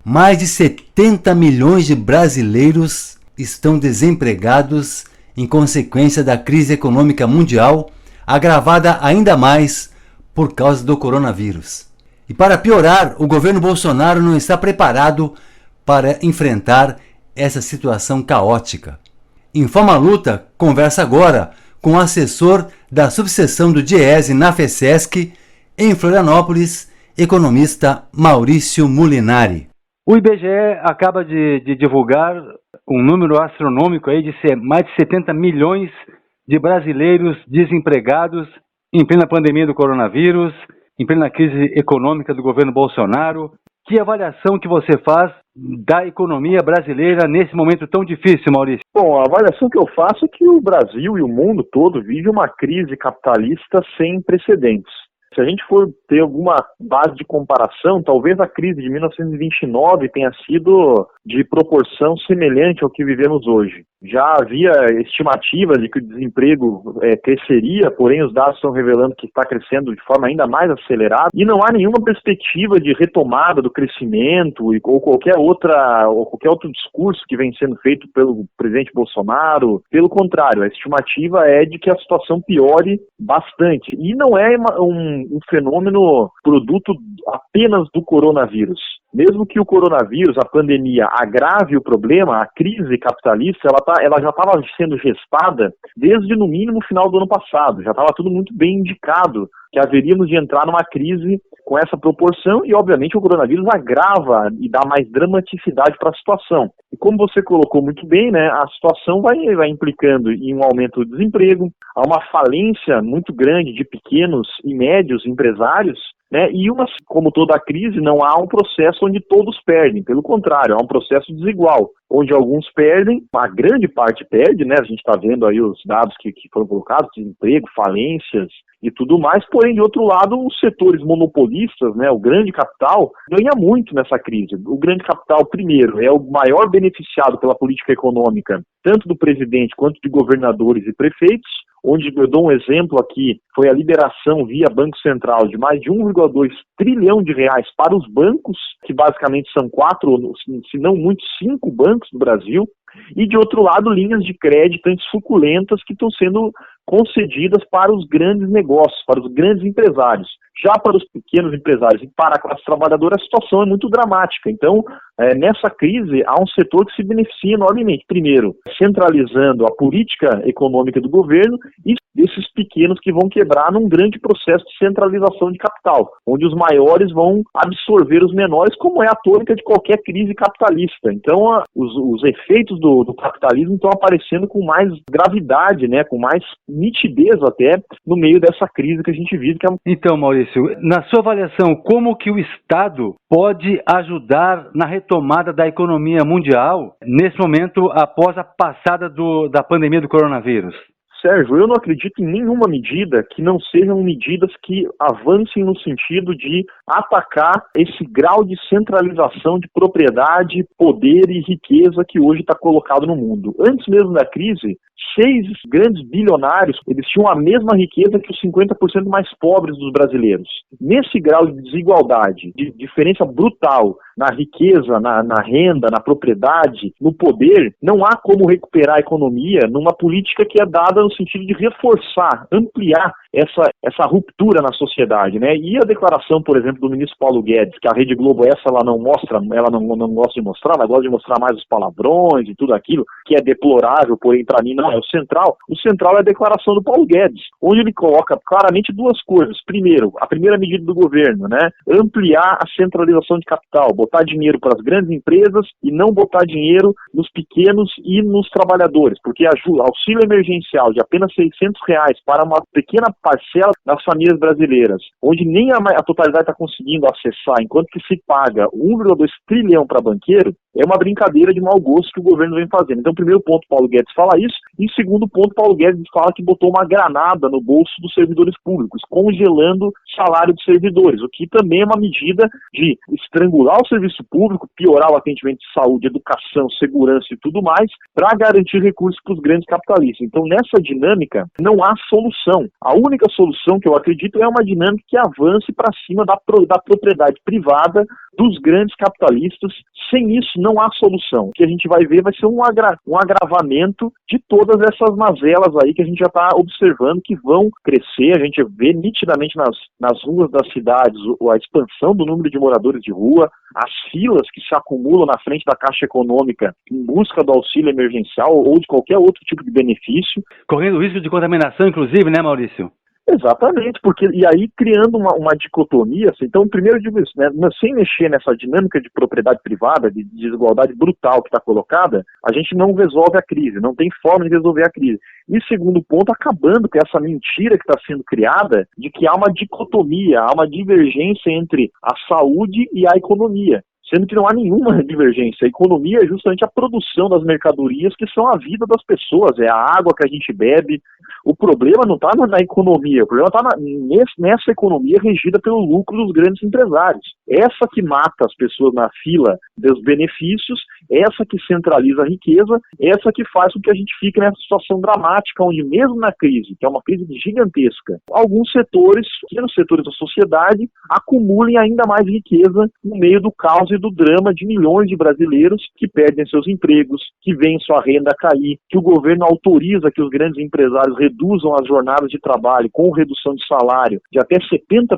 Mais de 70 milhões de brasileiros estão desempregados em consequência da crise econômica mundial, agravada ainda mais por causa do coronavírus. E para piorar, o governo Bolsonaro não está preparado para enfrentar essa situação caótica. Informa Luta conversa agora com o assessor da subseção do DIEESE na FECESC, em Florianópolis, economista Maurício Mulinari. O IBGE acaba de divulgar um número astronômico aí de mais de 70 milhões de brasileiros desempregados em plena pandemia do coronavírus, em plena crise econômica do governo Bolsonaro. Que avaliação que você faz da economia brasileira nesse momento tão difícil, Maurício? Bom, a avaliação que eu faço é que o Brasil e o mundo todo vive uma crise capitalista sem precedentes. Se a gente for ter alguma base de comparação, talvez a crise de 1929 tenha sido de proporção semelhante ao que vivemos hoje. Já havia estimativas de que o desemprego cresceria, porém os dados estão revelando que está crescendo de forma ainda mais acelerada e não há nenhuma perspectiva de retomada do crescimento ou qualquer outro discurso que vem sendo feito pelo presidente Bolsonaro. Pelo contrário, a estimativa é de que a situação piore bastante. E não é um fenômeno produto apenas do coronavírus. Mesmo que o coronavírus, a pandemia, agrave o problema, a crise capitalista, ela já estava sendo gestada desde, no mínimo, o final do ano passado. Já estava tudo muito bem indicado que haveríamos de entrar numa crise com essa proporção e, obviamente, o coronavírus agrava e dá mais dramaticidade para a situação. E como você colocou muito bem, né, a situação vai implicando em um aumento do desemprego, há uma falência muito grande de pequenos e médios empresários, né, e como toda crise, não há um processo onde todos perdem. Pelo contrário, há um processo desigual, onde alguns perdem, a grande parte perde, né? A gente está vendo aí os dados que foram colocados, desemprego, falências e tudo mais, porém, de outro lado, os setores monopolistas, né, o grande capital, ganha muito nessa crise. O grande capital, primeiro, é o maior beneficiado pela política econômica, tanto do presidente quanto de governadores e prefeitos, onde eu dou um exemplo aqui, foi a liberação via Banco Central de mais de 1,2 trilhão de reais para os bancos, que basicamente são 4, se não muito 5 bancos do Brasil, e de outro lado, linhas de crédito suculentas que estão sendo concedidas para os grandes negócios, para os grandes empresários. Já para os pequenos empresários e para a classe trabalhadora, a situação é muito dramática. Então, nessa crise, há um setor que se beneficia enormemente. Primeiro, centralizando a política econômica do governo e desses pequenos que vão quebrar num grande processo de centralização de capital, onde os maiores vão absorver os menores, como é a tônica de qualquer crise capitalista. Então, os efeitos do capitalismo estão aparecendo com mais gravidade, né, com mais nitidez até, no meio dessa crise que a gente vive. Então, Maurício, na sua avaliação, como que o Estado pode ajudar na retomada da economia mundial nesse momento após a passada da pandemia do coronavírus? Sérgio, eu não acredito em nenhuma medida que não sejam medidas que avancem no sentido de atacar esse grau de centralização de propriedade, poder e riqueza que hoje está colocado no mundo. Antes mesmo da crise, 6 grandes bilionários, eles tinham a mesma riqueza que os 50% mais pobres dos brasileiros. Nesse grau de desigualdade, de diferença brutal na riqueza, na renda, na propriedade, no poder, não há como recuperar a economia numa política que é dada no sentido de reforçar, ampliar essa ruptura na sociedade, né? E a declaração, por exemplo, do ministro Paulo Guedes, que a Rede Globo ela não mostra, ela não gosta de mostrar, ela gosta de mostrar mais os palavrões e tudo aquilo, que é deplorável, porém para mim não é o central. O central é a declaração do Paulo Guedes, onde ele coloca claramente duas coisas. Primeiro, a primeira medida do governo, né? Ampliar a centralização de capital, botar dinheiro para as grandes empresas e não botar dinheiro nos pequenos e nos trabalhadores, porque auxílio emergencial de apenas R$600 para uma pequena parcela das famílias brasileiras, onde nem a totalidade está conseguindo acessar, enquanto que se paga 1,2 trilhão para banqueiro, é uma brincadeira de mau gosto que o governo vem fazendo. Então, primeiro ponto, Paulo Guedes fala isso, e segundo ponto, Paulo Guedes fala que botou uma granada no bolso dos servidores públicos, congelando o salário dos servidores, o que também é uma medida de estrangular o serviço público, piorar o atendimento de saúde, educação, segurança e tudo mais, para garantir recursos para os grandes capitalistas. Então, nessa dinâmica, não há solução. A única solução que eu acredito é uma dinâmica que avance para cima da propriedade privada dos grandes capitalistas. Sem isso, não há solução. O que a gente vai ver vai ser um agravamento de todas essas mazelas aí que a gente já está observando que vão crescer. A gente vê nitidamente nas ruas das cidades a expansão do número de moradores de rua, as filas que se acumulam na frente da Caixa Econômica em busca do auxílio emergencial ou de qualquer outro tipo de benefício. Correndo risco de contaminação, inclusive, né, Maurício? Exatamente, porque e aí criando uma dicotomia, assim, então primeiro eu digo isso, né, sem mexer nessa dinâmica de propriedade privada, de desigualdade brutal que está colocada, a gente não resolve a crise, não tem forma de resolver a crise. E segundo ponto, acabando com essa mentira que está sendo criada de que há uma dicotomia, há uma divergência entre a saúde e a economia. Sendo que não há nenhuma divergência. A economia é justamente a produção das mercadorias que são a vida das pessoas, é a água que a gente bebe. O problema não está na economia, o problema está nessa economia regida pelo lucro dos grandes empresários. Essa que mata as pessoas na fila dos benefícios, essa que centraliza a riqueza, essa que faz com que a gente fique nessa situação dramática, onde mesmo na crise, que é uma crise gigantesca, alguns setores, pequenos setores da sociedade, acumulem ainda mais riqueza no meio do caos e do drama de milhões de brasileiros que perdem seus empregos, que veem sua renda cair, que o governo autoriza que os grandes empresários reduzam as jornadas de trabalho com redução de salário de até 70%,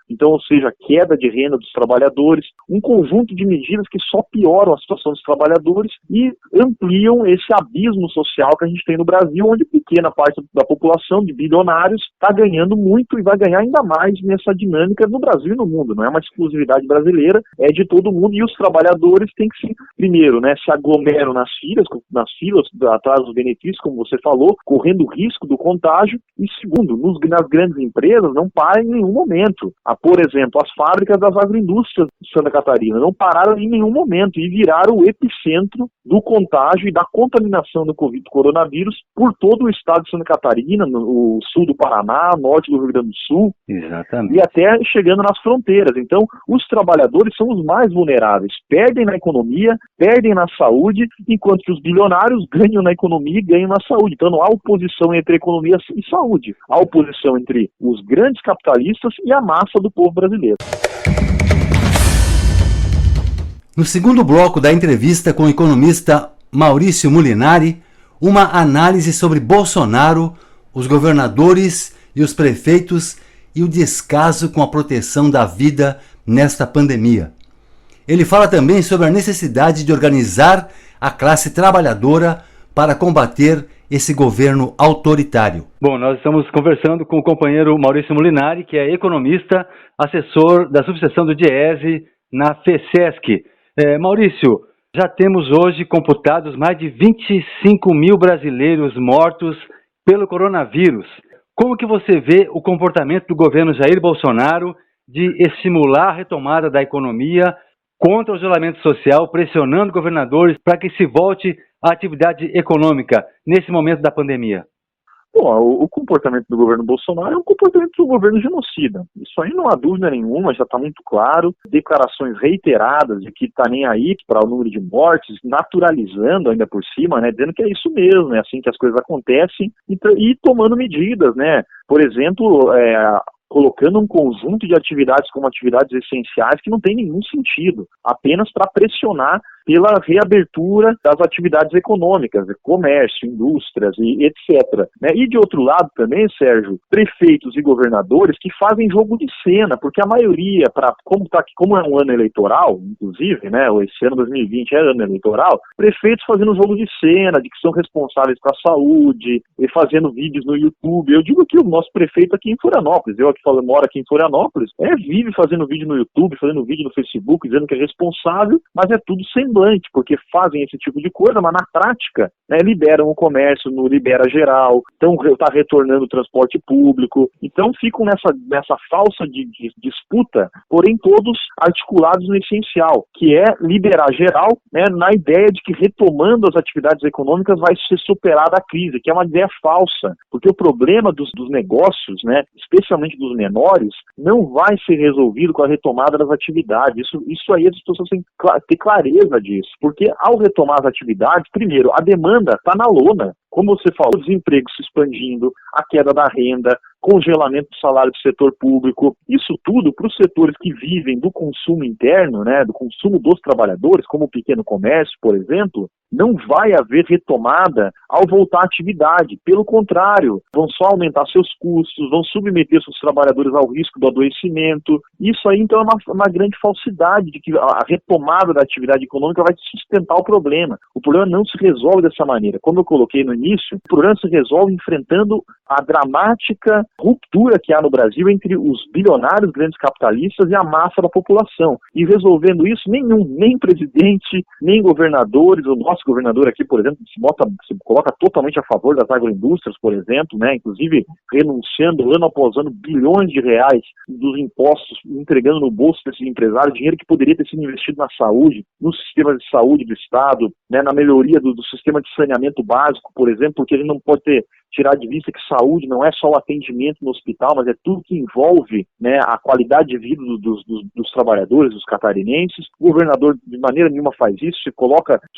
então, ou seja, queda de renda dos trabalhadores, um conjunto de medidas que só pioram a situação dos trabalhadores e ampliam esse abismo social que a gente tem no Brasil, onde pequena parte da população de bilionários está ganhando muito e vai ganhar ainda mais nessa dinâmica no Brasil e no mundo. Não é uma exclusividade brasileira, é de todo mundo, e os trabalhadores têm que primeiro, né, se aglomeram nas filas atrás dos benefícios, como você falou, correndo o risco do contágio, e segundo, nas grandes empresas não param em nenhum momento. Por exemplo, as fábricas das agroindústrias de Santa Catarina não pararam em nenhum momento e viraram o epicentro do contágio e da contaminação do coronavírus por todo o estado de Santa Catarina, no sul do Paraná, norte do Rio Grande do Sul. Exatamente. E até chegando nas fronteiras. Então, os trabalhadores são os mais vulneráveis, perdem na economia, perdem na saúde, enquanto que os bilionários ganham na economia e ganham na saúde. Então não há oposição entre economia e saúde, há oposição entre os grandes capitalistas e a massa do povo brasileiro. No segundo bloco da entrevista com o economista Maurício Molinari, uma análise sobre Bolsonaro, os governadores e os prefeitos e o descaso com a proteção da vida nesta pandemia. Ele fala também sobre a necessidade de organizar a classe trabalhadora para combater esse governo autoritário. Bom, nós estamos conversando com o companheiro Maurício Molinari, que é economista, assessor da subseção do DIEESE na FECESC. Maurício, já temos hoje computados mais de 25 mil brasileiros mortos pelo coronavírus. Como que você vê o comportamento do governo Jair Bolsonaro de estimular a retomada da economia contra o isolamento social, pressionando governadores para que se volte à atividade econômica nesse momento da pandemia? Bom, o comportamento do governo Bolsonaro é um comportamento do governo genocida. Isso aí não há dúvida nenhuma, já está muito claro. Declarações reiteradas de que está nem aí para o número de mortes, naturalizando ainda por cima, né, dizendo que é isso mesmo, é assim que as coisas acontecem, e tomando medidas, né? Por exemplo, colocando um conjunto de atividades como atividades essenciais que não tem nenhum sentido, apenas para pressionar pela reabertura das atividades econômicas, comércio, indústrias e etc. E de outro lado também, Sérgio, prefeitos e governadores que fazem jogo de cena, porque a maioria, como é um ano eleitoral, inclusive, né, esse ano 2020 é ano eleitoral, prefeitos fazendo jogo de cena, de que são responsáveis com a saúde, e fazendo vídeos no YouTube. Eu digo que o nosso prefeito aqui em Florianópolis, eu aqui mora aqui em Florianópolis, vive fazendo vídeo no YouTube, fazendo vídeo no Facebook, dizendo que é responsável, mas é tudo semblante, porque fazem esse tipo de coisa, mas na prática, né, liberam o comércio, não libera geral, então está retornando o transporte público, então ficam nessa falsa de disputa, porém todos articulados no essencial, que é liberar geral, né, na ideia de que retomando as atividades econômicas vai ser superada a crise, que é uma ideia falsa, porque o problema dos negócios, né, especialmente dos menores, não vai ser resolvido com a retomada das atividades. Isso aí as pessoas têm que ter clareza disso, porque ao retomar as atividades, primeiro, a demanda está na lona. Como você falou, o desemprego se expandindo, a queda da renda, congelamento do salário do setor público, isso tudo para os setores que vivem do consumo interno, né, do consumo dos trabalhadores, como o pequeno comércio, por exemplo, não vai haver retomada ao voltar à atividade. Pelo contrário, vão só aumentar seus custos, vão submeter seus trabalhadores ao risco do adoecimento. Isso aí, então, é uma grande falsidade de que a retomada da atividade econômica vai sustentar o problema. O problema não se resolve dessa maneira. Como eu coloquei no início, o problema se resolve enfrentando a dramática ruptura que há no Brasil entre os bilionários grandes capitalistas e a massa da população. E resolvendo isso, nem presidente, nem governadores, o nosso governador aqui, por exemplo, se coloca totalmente a favor das agroindústrias, por exemplo, né, inclusive renunciando ano após ano bilhões de reais dos impostos, entregando no bolso desses empresários dinheiro que poderia ter sido investido na saúde, no sistema de saúde do Estado, né, na melhoria do sistema de saneamento básico, por exemplo, porque a gente não pode tirar de vista que saúde não é só o atendimento no hospital, mas é tudo que envolve, né, a qualidade de vida dos trabalhadores, dos catarinenses. O governador de maneira nenhuma faz isso,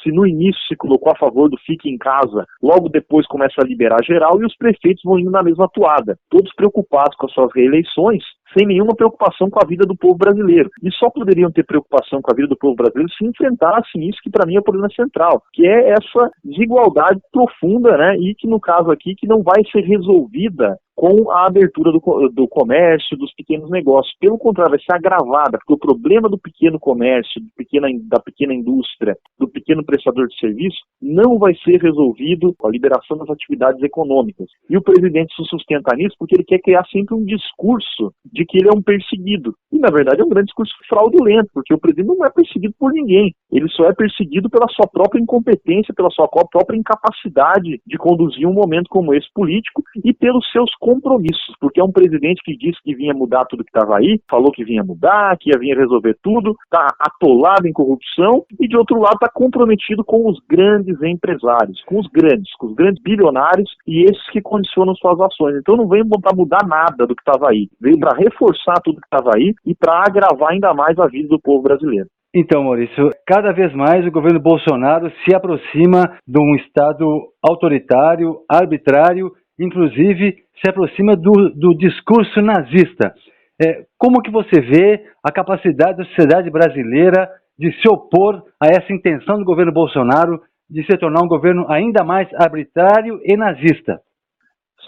se no início se colocou a favor do fique em casa, logo depois começa a liberar geral e os prefeitos vão indo na mesma toada, todos preocupados com as suas reeleições, sem nenhuma preocupação com a vida do povo brasileiro. E só poderiam ter preocupação com a vida do povo brasileiro se enfrentassem isso que para mim é o problema central, que é essa desigualdade profunda, né, e que no caso aqui que não vai ser resolvida com a abertura do comércio, dos pequenos negócios. Pelo contrário, vai ser agravada, porque o problema do pequeno comércio, da pequena indústria, do pequeno prestador de serviço, não vai ser resolvido com a liberação das atividades econômicas. E o presidente se sustenta nisso porque ele quer criar sempre um discurso de que ele é um perseguido. E, na verdade, é um grande discurso fraudulento, porque o presidente não é perseguido por ninguém. Ele só é perseguido pela sua própria incompetência, pela sua própria incapacidade de conduzir um momento como esse político e pelos seus compromissos, porque é um presidente que disse que vinha mudar tudo que estava aí, falou que vinha mudar, que ia vir resolver tudo, está atolado em corrupção e, de outro lado, está comprometido com os grandes empresários, com os grandes bilionários e esses que condicionam suas ações. Então não veio para mudar nada do que estava aí, veio para reforçar tudo que estava aí e para agravar ainda mais a vida do povo brasileiro. Então, Maurício, cada vez mais o governo Bolsonaro se aproxima de um Estado autoritário, arbitrário, inclusive se aproxima do discurso nazista. Como que você vê a capacidade da sociedade brasileira de se opor a essa intenção do governo Bolsonaro de se tornar um governo ainda mais arbitrário e nazista?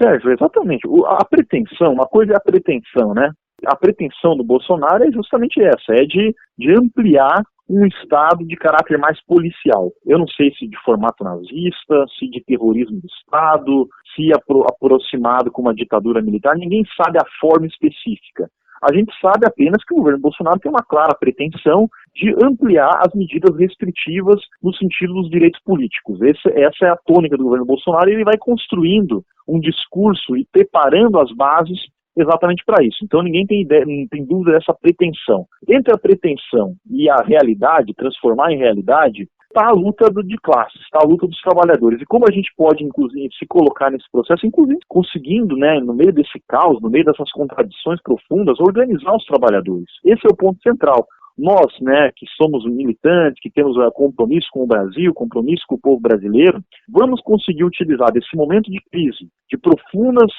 Sérgio, exatamente. A pretensão, uma coisa é a pretensão, né? A pretensão do Bolsonaro é justamente essa, é de ampliar um Estado de caráter mais policial. Eu não sei se de formato nazista, se de terrorismo do Estado, se aproximado com uma ditadura militar, ninguém sabe a forma específica. A gente sabe apenas que o governo Bolsonaro tem uma clara pretensão de ampliar as medidas restritivas no sentido dos direitos políticos. Essa é a tônica do governo Bolsonaro e ele vai construindo um discurso e preparando as bases exatamente para isso. Então ninguém tem ideia, não tem dúvida dessa pretensão. Entre a pretensão e a realidade, transformar em realidade, está a luta de classes, está a luta dos trabalhadores. E como a gente pode, inclusive, se colocar nesse processo, inclusive conseguindo, né, no meio desse caos, no meio dessas contradições profundas, organizar os trabalhadores. Esse é o ponto central. Nós, né, que somos militantes, que temos compromisso com o Brasil, compromisso com o povo brasileiro, vamos conseguir utilizar desse momento de crise, de profundas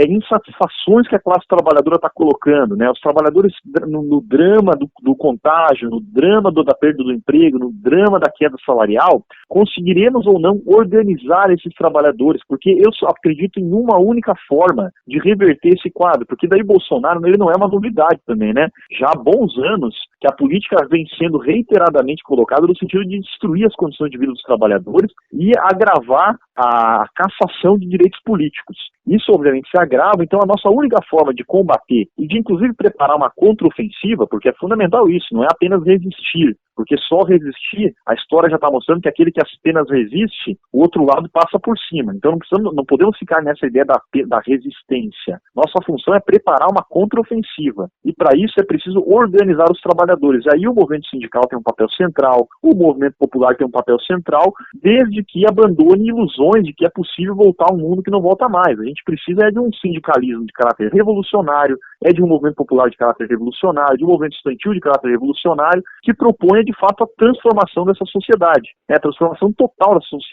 insatisfações que a classe trabalhadora está colocando, né, os trabalhadores no drama do contágio, no drama da perda do emprego, no drama da queda salarial, conseguiremos ou não organizar esses trabalhadores, porque eu só acredito em uma única forma de reverter esse quadro, porque daí Bolsonaro, ele não é uma novidade também, né, já há bons anos que a política vem sendo reiteradamente colocada no sentido de destruir as condições de vida dos trabalhadores e agravar a cassação de direitos políticos. políticos. Isso, obviamente, se agrava, então a nossa única forma de combater e de, inclusive, preparar uma contraofensiva, porque é fundamental isso, não é apenas resistir, porque só resistir, a história já está mostrando que aquele que apenas resiste, o outro lado passa por cima. Então não podemos ficar nessa ideia da resistência. Nossa função é preparar uma contraofensiva. E para isso é preciso organizar os trabalhadores. Aí o movimento sindical tem um papel central, o movimento popular tem um papel central, desde que abandone ilusões de que é possível voltar a um mundo que não volta mais. A gente precisa de um sindicalismo de caráter revolucionário, de um movimento popular de caráter revolucionário, de um movimento estudantil de caráter revolucionário, que proponha de fato a transformação dessa sociedade, a transformação total da sociedade.